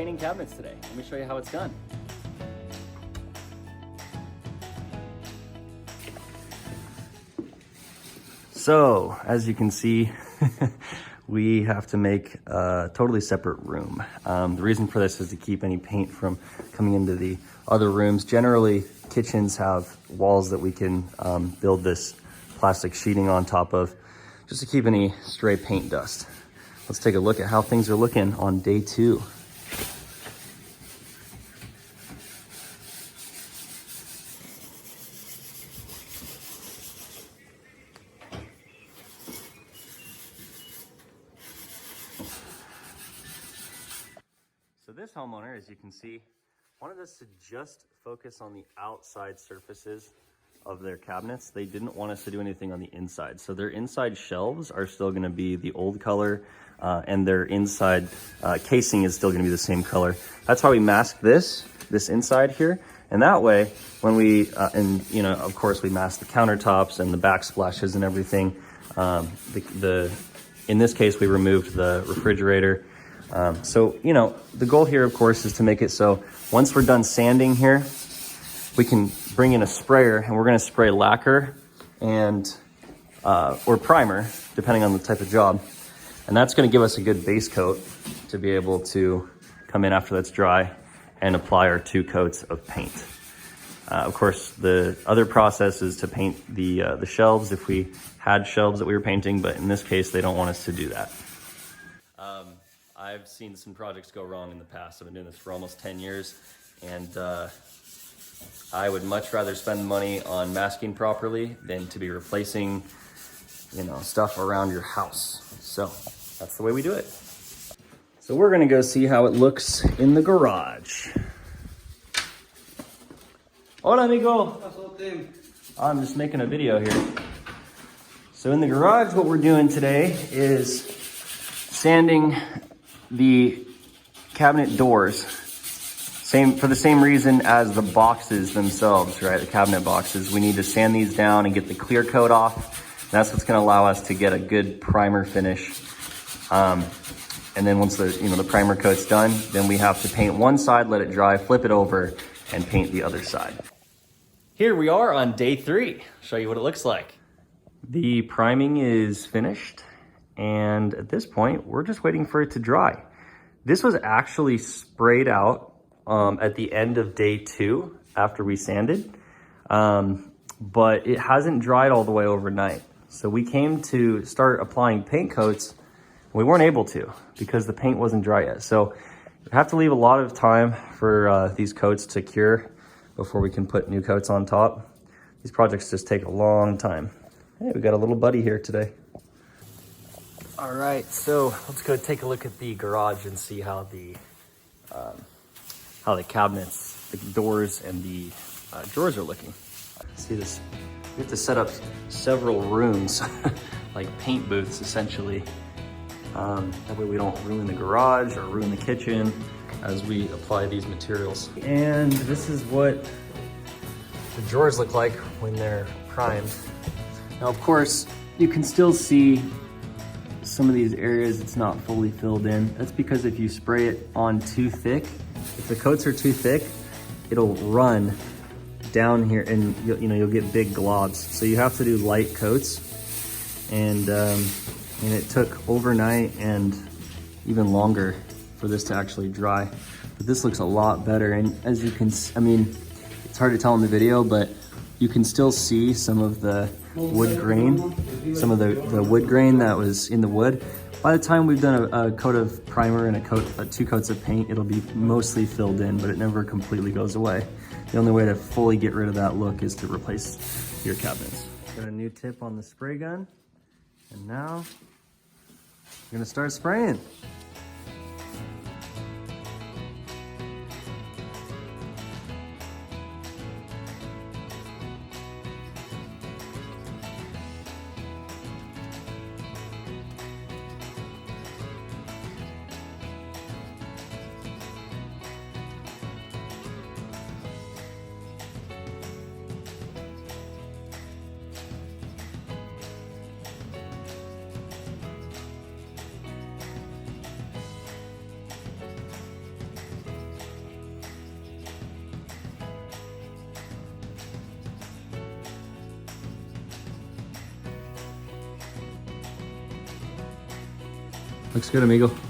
painting cabinets today. Let me show you how it's done. So, as you can see, we have to make a totally separate room. The reason for this is to keep any paint from coming into the other rooms. Generally, kitchens have walls that we can build this plastic sheeting on top of, just to keep any stray paint dust. Let's take a look at how things are looking on day 2. So this homeowner, as you can see, wanted us to just focus on the outside surfaces of their cabinets. They didn't want us to do anything on the inside. So their inside shelves are still gonna be the old color, and their inside casing is still gonna be the same color. That's why we masked this inside here. And that way, when we, and you know, of course we masked the countertops and the backsplashes and everything. In this case, we removed the refrigerator. So, you know, the goal here, of course, is to make it so once we're done sanding here, we can bring in a sprayer and we're going to spray lacquer and, or primer, depending on the type of job. And that's going to give us a good base coat to be able to come in after that's dry and apply our 2 coats of paint. Of course, the other process is to paint the shelves if we had shelves that we were painting, but in this case, they don't want us to do that. I've seen some projects go wrong in the past. I've been doing this for almost 10 years, and I would much rather spend money on masking properly than to be replacing, you know, stuff around your house. So that's the way we do it. So we're gonna go see how it looks in the garage. Hola, amigo. I'm just making a video here. So in the garage, what we're doing today is sanding the cabinet doors, for the same reason as the boxes themselves, right? The cabinet boxes. We need to sand these down and get the clear coat off. That's what's gonna allow us to get a good primer finish. And then once the primer coat's done, then we have to paint one side, let it dry, flip it over, and paint the other side. Here we are on day 3. I'll show you what it looks like. The priming is finished. And at this point, we're just waiting for it to dry. This was actually sprayed out at the end of day 2 after we sanded, but it hasn't dried all the way overnight. So we came to start applying paint coats. We weren't able to because the paint wasn't dry yet. So we have to leave a lot of time for these coats to cure before we can put new coats on top. These projects just take a long time. Hey, we got a little buddy here today. All right, so let's go take a look at the garage and see how the cabinets, the doors, and the drawers are looking. See this? We have to set up several rooms, like paint booths, essentially. That way we don't ruin the garage or ruin the kitchen as we apply these materials. And this is what the drawers look like when they're primed. Now, of course, you can still see some of these areas it's not fully filled in. That's because if you spray it on too thick, if the coats are too thick, it'll run down here and you'll get big globs. So you have to do light coats, and it took overnight and even longer for this to actually dry. But this looks a lot better, and as you can, I mean, it's hard to tell in the video, but you can still see some of the wood grain, some of the wood grain that was in the wood. By the time we've done a coat of primer and 2 coats of paint, it'll be mostly filled in, but it never completely goes away. The only way to fully get rid of that look is to replace your cabinets. Got a new tip on the spray gun, and now I'm gonna start spraying. Looks good, amigo.